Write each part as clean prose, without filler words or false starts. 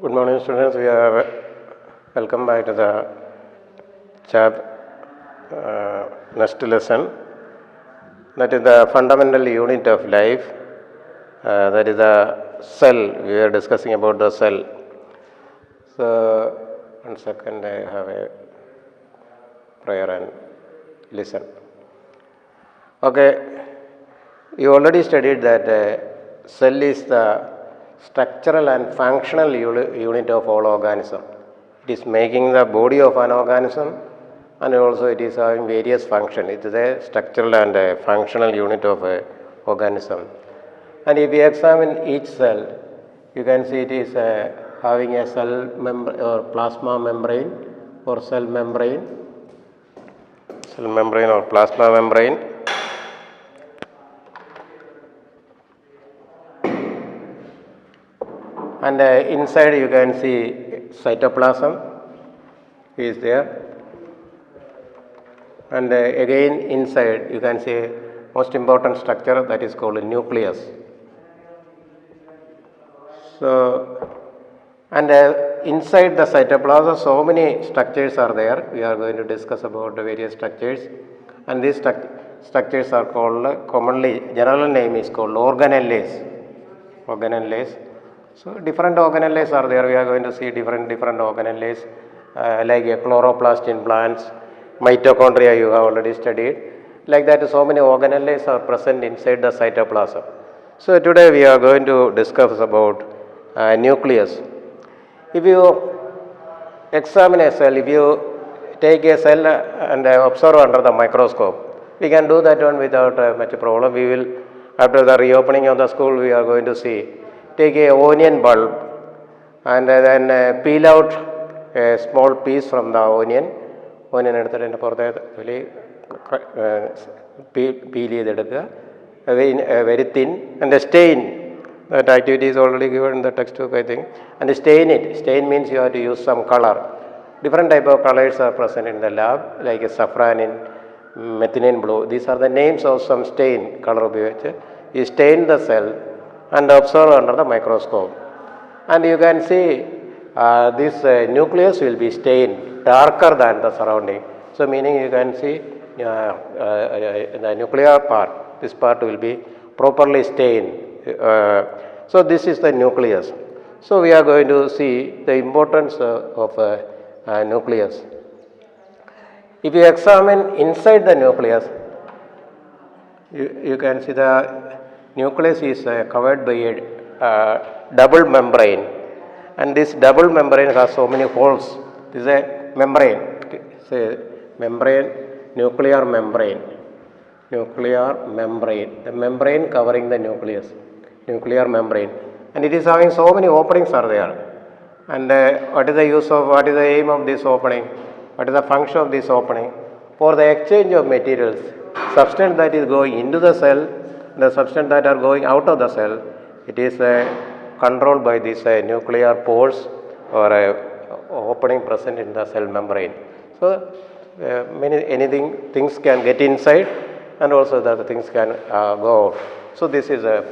Good morning, students. We are welcome back to the next lesson. That is the fundamental unit of life. That is the cell. We are discussing about the cell. So, 1 second, I have a prayer and listen. Okay, you already studied that cell is the structural and functional unit of all organism. It is making the body of an organism, and also it is having various functions. It is a structural and a functional unit of an organism. And if you examine each cell, you can see it is having a cell or plasma membrane or cell membrane or plasma membrane. And inside you can see cytoplasm is there, and again inside you can see most important structure, that is called a nucleus. So, and inside the cytoplasm so many structures are there. We are going to discuss about the various structures, and these structures are called, commonly general name is called organelles. So different organelles are there. We are going to see different organelles like a chloroplast in plants, mitochondria you have already studied. Like that, so many organelles are present inside the cytoplasm. So today we are going to discuss about nucleus. If you examine a cell, if you take a cell and observe under the microscope, we can do that one without much problem. We will, after the reopening of the school, we are going to see. Take a onion bulb and then peel out a small piece from the onion. Onion എടുത്തിട്ട് പുറത്തെ peel ചെയ്തെടുക്കുക, very thin, and the stain. That activity is already given in the textbook, I think. And stain it. Stain means you have to use some color. Different type of colors are present in the lab, like safranin, methylene blue. These are the names of some stain color. You stain the cell and observe under the microscope, and you can see this nucleus will be stained darker than the surrounding. So meaning you can see the nuclear part, this part will be properly stained. So this is the nucleus. So we are going to see the importance of nucleus. If you examine inside the nucleus, you can see the nucleus is covered by a double membrane, and this double membrane has so many holes. This is a membrane, nuclear membrane, the membrane covering the nucleus, nuclear membrane, and it is having so many openings are there. And what is the aim of this opening? What is the function of this opening? For the exchange of materials, substance that is going into the cell, the substance that are going out of the cell, it is controlled by these nuclear pores or opening present in the cell membrane. So things can get inside, and also the things can go out. So this is a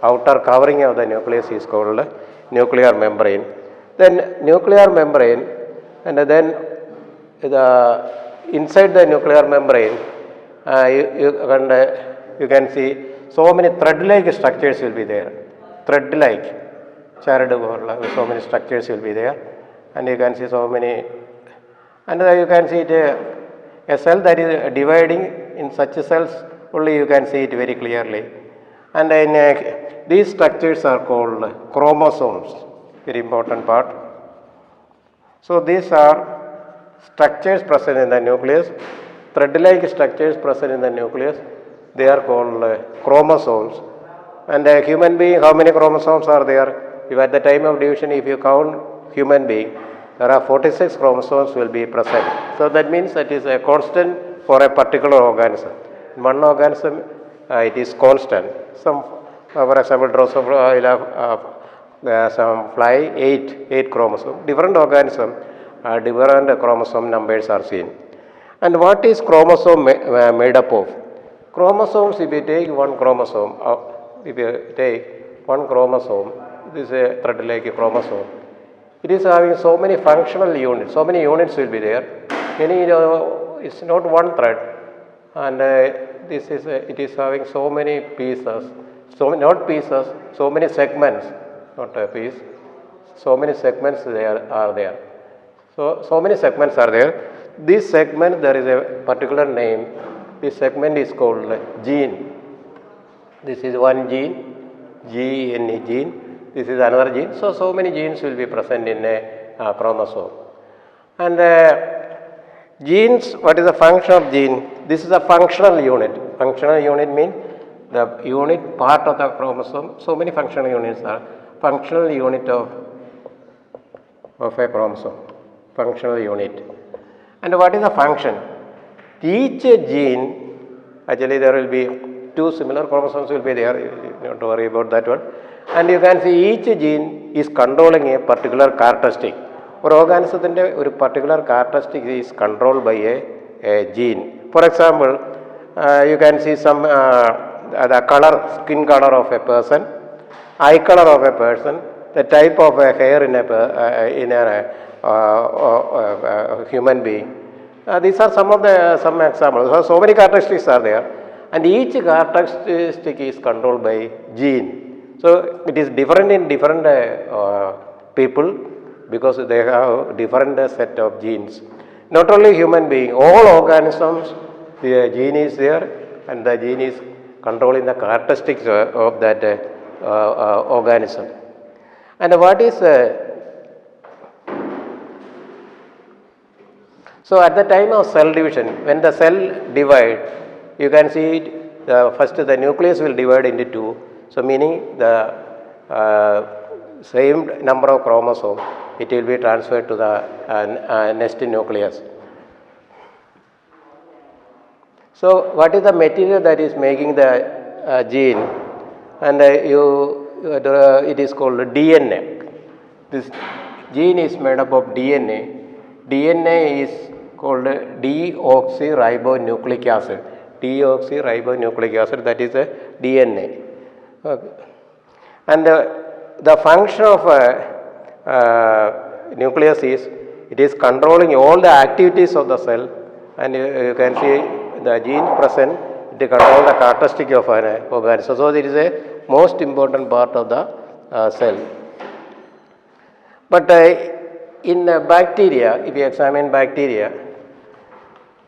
outer covering of the nucleus is called nuclear membrane. Then nuclear membrane, and then the inside the nuclear membrane you can see so many thread-like structures will be there. Thread-like, so many structures will be there, and you can see so many. And you can see it, a cell that is dividing in such cells, only you can see it very clearly. And these structures are called chromosomes, very important part. So these are structures present in the nucleus, thread-like structures present in the nucleus. They are called chromosomes. And a human being, how many chromosomes are there? If at the time of division, if you count human being, there are 46 chromosomes will be present. So that means that is a constant for a particular organism. In one organism, it is constant. For example, Drosophila will have some fly 8 chromosomes. Different organism, different chromosome numbers are seen. And what is chromosome made up of? Chromosomes, if you take one chromosome, this is a thread-like chromosome. it is having so many functional units, so many units will be there. It's not one thread, and it is having so many pieces, not pieces, so many segments, not a piece, so many segments are there. So many segments are there. This segment, there is a particular name. This segment is called gene. This is one gene, gene. This is another gene. So many genes will be present in a chromosome. And genes, what is the function of gene? This is a functional unit. Functional unit means the unit part of the chromosome. So many functional units are functional unit of a chromosome. Functional unit. And what is the function? Each gene, actually there will be two similar chromosomes will be there, you don't worry about that one. And you can see each gene is controlling a particular characteristic. Or organism a particular characteristic is controlled by a gene. For example, you can see some the color, skin color of a person, eye color of a person, the type of hair in a human being. These are some examples. So many characteristics are there, and each characteristic is controlled by gene. So it is different in different people because they have different set of genes. Not only human being, all organisms, the gene is there, and the gene is controlling the characteristics of that organism. And what is so at the time of cell division, when the cell divide, you can see first the nucleus will divide into two. So meaning the same number of chromosomes, it will be transferred to the next nucleus. So what is the material that is making the gene? And it is called DNA. This gene is made up of DNA. DNA is called deoxyribonucleic acid. Deoxyribonucleic acid, that is a DNA. Okay. And the function of nucleus is, it is controlling all the activities of the cell, and you can see the genes present to control the characteristic of an organism. So it is a most important part of the cell. But in bacteria, if you examine bacteria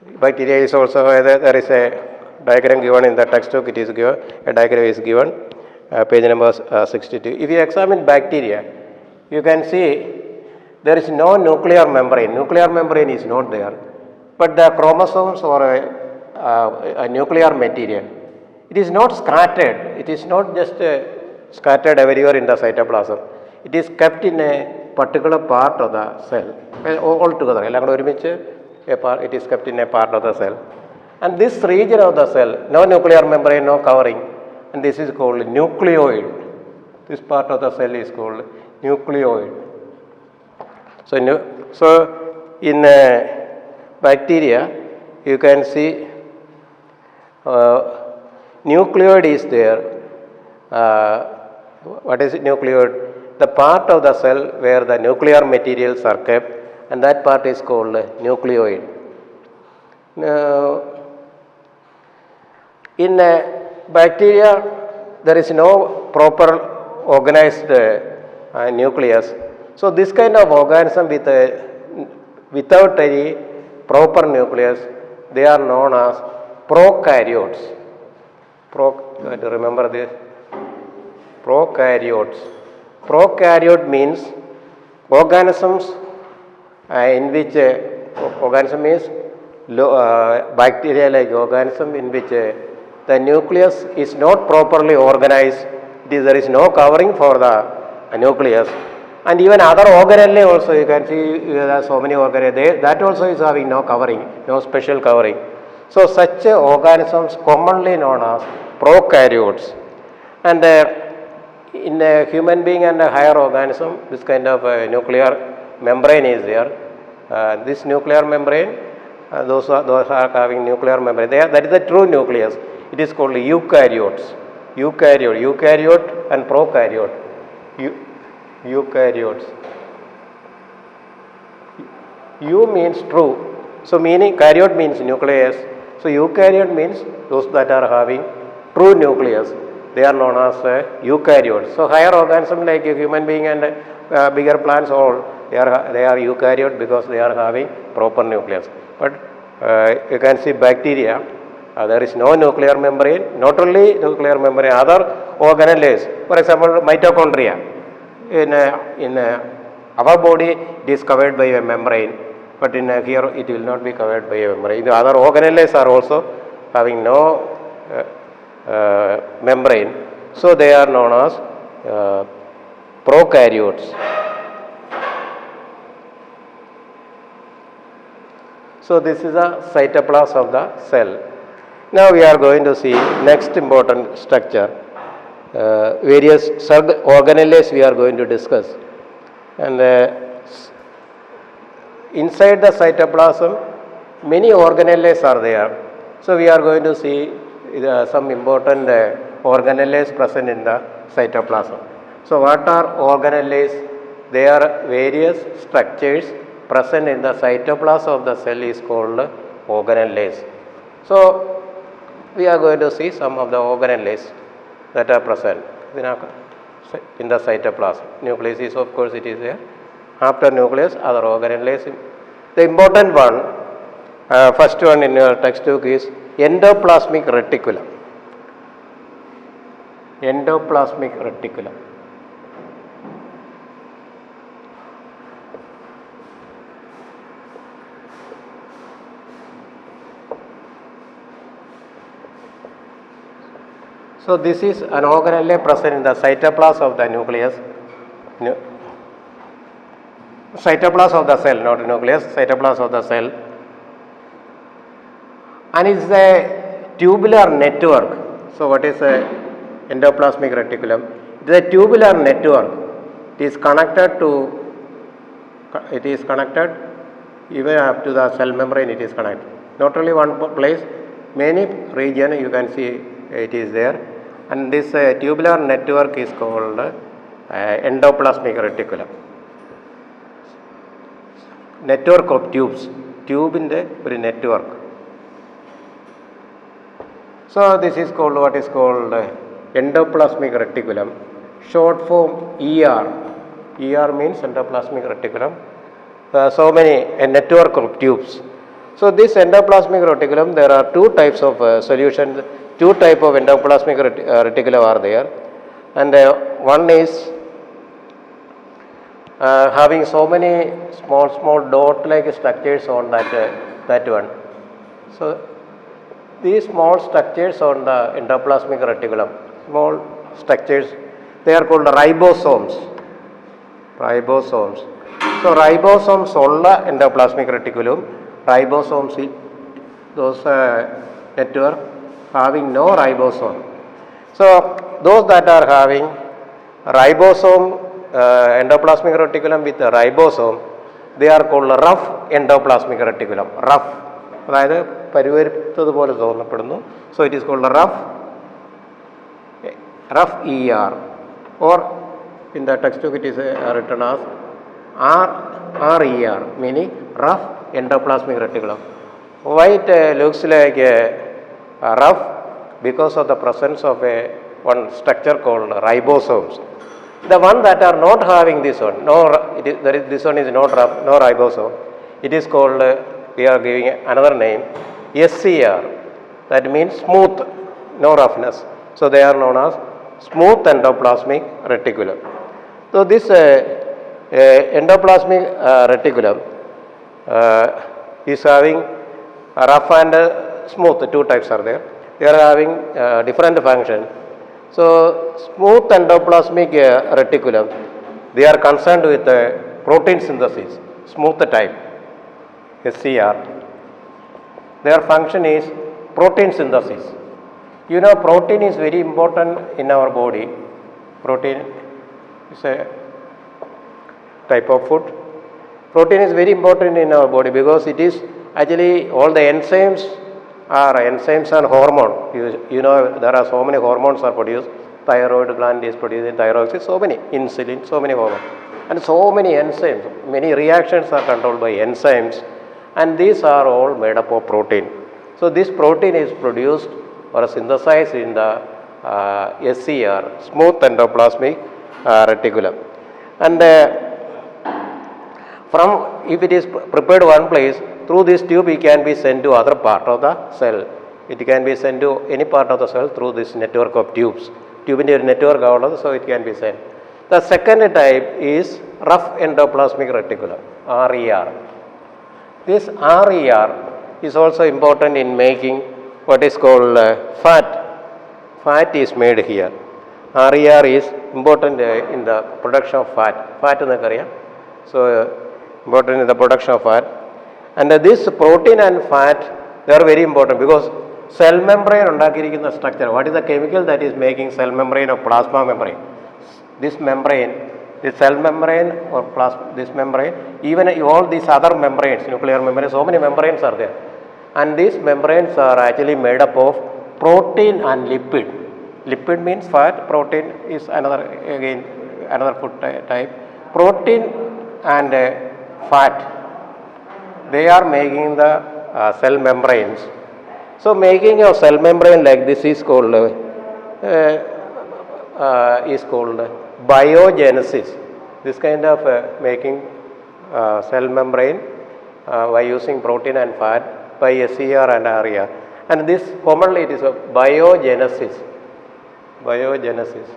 is also, there is a diagram given in the textbook, it is given, a diagram is given, page number 62. If you examine bacteria, you can see there is no nuclear membrane. Nuclear membrane is not there. But the chromosomes or a nuclear material, it is not scattered. It is not just scattered everywhere in the cytoplasm. It is kept in a particular part of the cell. Altogether, it is kept in a part of the cell. And this region of the cell, no nuclear membrane, no covering, and this is called nucleoid. This part of the cell is called nucleoid. So in bacteria, you can see nucleoid is there. What is it, nucleoid? The part of the cell where the nuclear materials are kept, and that part is called nucleoid. Now, in bacteria, there is no proper organized nucleus. So this kind of organism without any proper nucleus, they are known as prokaryotes. Remember this? Prokaryotes. Prokaryote means organisms in which organism is bacteria-like organism in which the nucleus is not properly organized. There is no covering for the nucleus. And even other organelle also, you can see there are so many organelle, that also is having no covering, no special covering. So such organisms commonly known as prokaryotes. And in a human being and a higher organism, this kind of nuclear membrane is there. This nuclear membrane, those are having nuclear membrane. That is the true nucleus. It is called eukaryotes. Eukaryote and prokaryote. Eukaryotes. U means true. So meaning karyote means nucleus. So eukaryote means those that are having true nucleus. They are known as eukaryotes. So higher organisms like a human being and bigger plants, all they are eukaryote because they are having proper nucleus. But you can see bacteria. There is no nuclear membrane. Not only nuclear membrane, other organelles. For example, mitochondria. In our body, it is covered by a membrane, but in here it will not be covered by a membrane. The other organelles are also having no membrane, so they are known as prokaryotes. So this is the cytoplasm of the cell. Now we are going to see next important structure. Various organelles we are going to discuss, and inside the cytoplasm many organelles are there. So we are going to see some important organelles present in the cytoplasm. So what are organelles? They are various structures present in the cytoplasm of the cell is called organelles. So we are going to see some of the organelles that are present in the cytoplasm. Nucleus is, of course, it is there. After nucleus, other organelles. The important one, first one in your textbook is endoplasmic reticulum. Endoplasmic reticulum. So this is an organelle present in the cytoplasm of the nucleus. Cytoplasm of the cell, not nucleus, cytoplasm of the cell. And it's a tubular network. So what is a endoplasmic reticulum? It is a tubular network. It is connected even up to the cell membrane, it is connected. Not only one place, many region you can see it is there. And this tubular network is called endoplasmic reticulum. Network of tubes. Tube in the network. So this is called what is called endoplasmic reticulum. Short form ER. ER means endoplasmic reticulum. So many a network of tubes. So this endoplasmic reticulum, there are two types of solutions. Two types of endoplasmic reticulum are there, and one is having so many small dot-like structures on that one. So these small structures on the endoplasmic reticulum, small structures, they are called ribosomes. Ribosomes. So ribosomes ulla endoplasmic reticulum, ribosomes those network having no ribosome. So those that are having ribosome, endoplasmic reticulum with a ribosome, they are called rough endoplasmic reticulum. Rough. So it is called rough ER, or in the textbook it is written as RER, meaning rough endoplasmic reticulum. Why it looks like rough? Because of the presence of one structure called ribosomes. The one that are not having this one, this one is not rough, no ribosome. It is called, we are giving another name, SCR. That means smooth, no roughness. So they are known as smooth endoplasmic reticulum. So this endoplasmic reticulum is having rough and smooth, two types are there. They are having different function. So smooth endoplasmic reticulum, they are concerned with protein synthesis, smooth type, SCR. Their function is protein synthesis. You know, protein is very important in our body. Protein is a type of food. Protein is very important in our body because it is actually all the enzymes and hormone. You know, there are so many hormones are produced. Thyroid gland is producing thyroid, so many, insulin, so many hormones. And so many enzymes, many reactions are controlled by enzymes, and these are all made up of protein. So this protein is produced or synthesized in the SER, smooth endoplasmic reticulum. And from, if it is prepared one place, through this tube it can be sent to other part of the cell. It can be sent to any part of the cell through this network of tubes. Tubin network out, so it can be sent. The second type is rough endoplasmic reticulum, RER. This RER is also important in making what is called fat. Fat is made here. RER is important in the production of fat. Fat in the area. So important in the production of fat. And this protein and fat, they are very important because cell membrane undakirikkunna structure. What is the chemical that is making cell membrane or plasma membrane? This membrane, the cell membrane or plasma, this membrane, even all these other membranes, nuclear membranes, so many membranes are there. And these membranes are actually made up of protein and lipid. Lipid means fat, protein is another, again, another food type. Protein and fat, they are making the cell membranes. So making a cell membrane like this is called biogenesis. This kind of making cell membrane by using protein and fat by SER and RER. And this commonly it is a biogenesis. Biogenesis.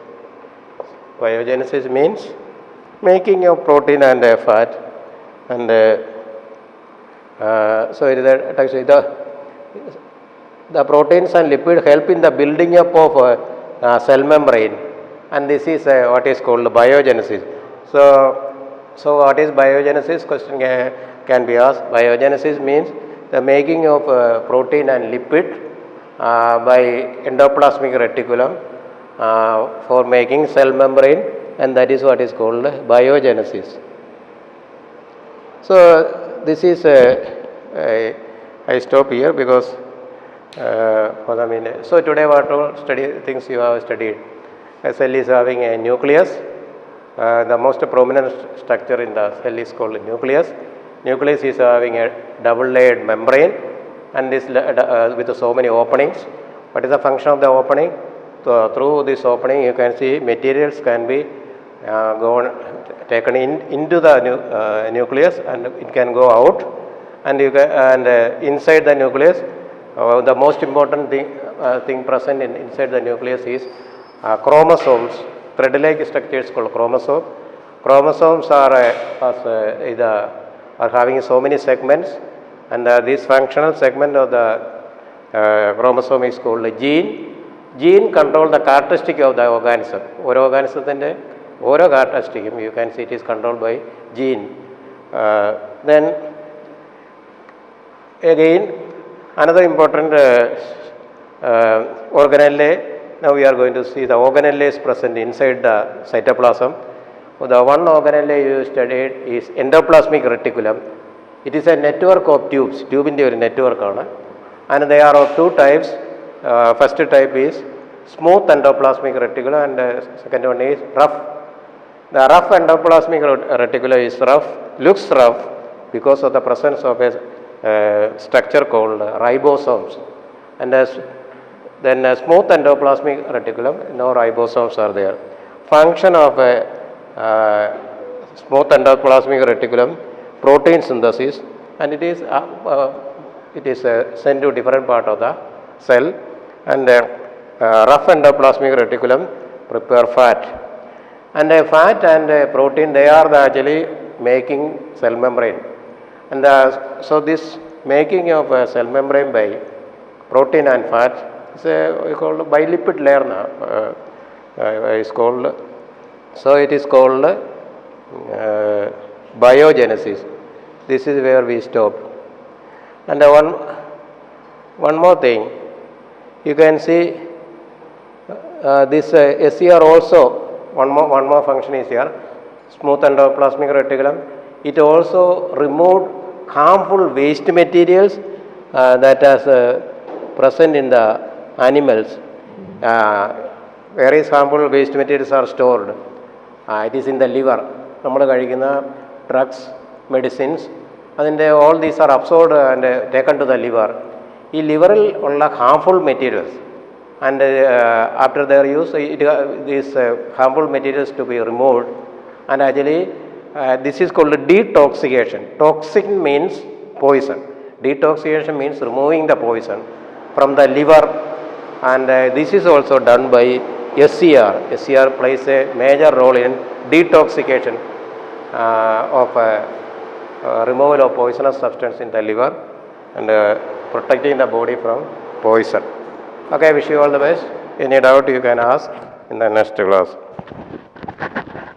Biogenesis means making of protein and fat. And so it is actually the proteins and lipid help in the building up of cell membrane, and this is what is called biogenesis. So what is biogenesis? Question can be asked. Biogenesis means the making of protein and lipid by endoplasmic reticulum for making cell membrane, and that is what is called biogenesis. So this is I stop here because for the minute. So today what all things you have studied? A cell is having a nucleus. The most prominent structure in the cell is called nucleus. Nucleus is having a double-layered membrane, and this with so many openings. What is the function of the opening? So through this opening, you can see materials can be taken into the nucleus, and it can go out. And you can, inside the nucleus, the most important thing present inside the nucleus is chromosomes. Thread-like structures called chromosome. Chromosomes are having so many segments, and this functional segment of the chromosome is called a gene. Gene control the characteristic of the organism. One organism one characteristic, you can see it is controlled by gene. Then again another important organelle. Now we are going to see the organelle is present inside the cytoplasm. The one organelle you studied is endoplasmic reticulum. It is a network of tubes. Tube in the network, and they are of two types. First type is smooth endoplasmic reticulum, and second one is rough. The rough endoplasmic reticulum is rough, looks rough because of the presence of a structure called ribosomes. And then a smooth endoplasmic reticulum, no ribosomes are there. Function of a smooth endoplasmic reticulum, protein synthesis, and it is sent to different part of the cell. And rough endoplasmic reticulum prepare fat. And fat and protein, they are actually making cell membrane. And so this making of cell membrane by protein and fat is called bilipid layer now. Is called, so it is called biogenesis. This is where we stop. And one more thing, you can see this SER also. One more function is here. Smooth endoplasmic reticulum. It also removed harmful waste materials that are present in the animals. Various harmful waste materials are stored. It is in the liver. നമ്മൾ കഴിക്കുന്ന drugs, medicines, അതിൻ്റെ all these are absorbed and taken to the liver. ഈ ലിവറിൽ ഉള്ള harmful materials and after their use these harmful materials to be removed and actually this is called detoxication. Toxin means poison. Detoxification means removing the poison from the liver, and this is also done by SCR. SCR plays a major role in detoxification of removal of poisonous substance in the liver and protecting the body from poison. Okay, wish you all the best. Any doubt you can ask in the next class.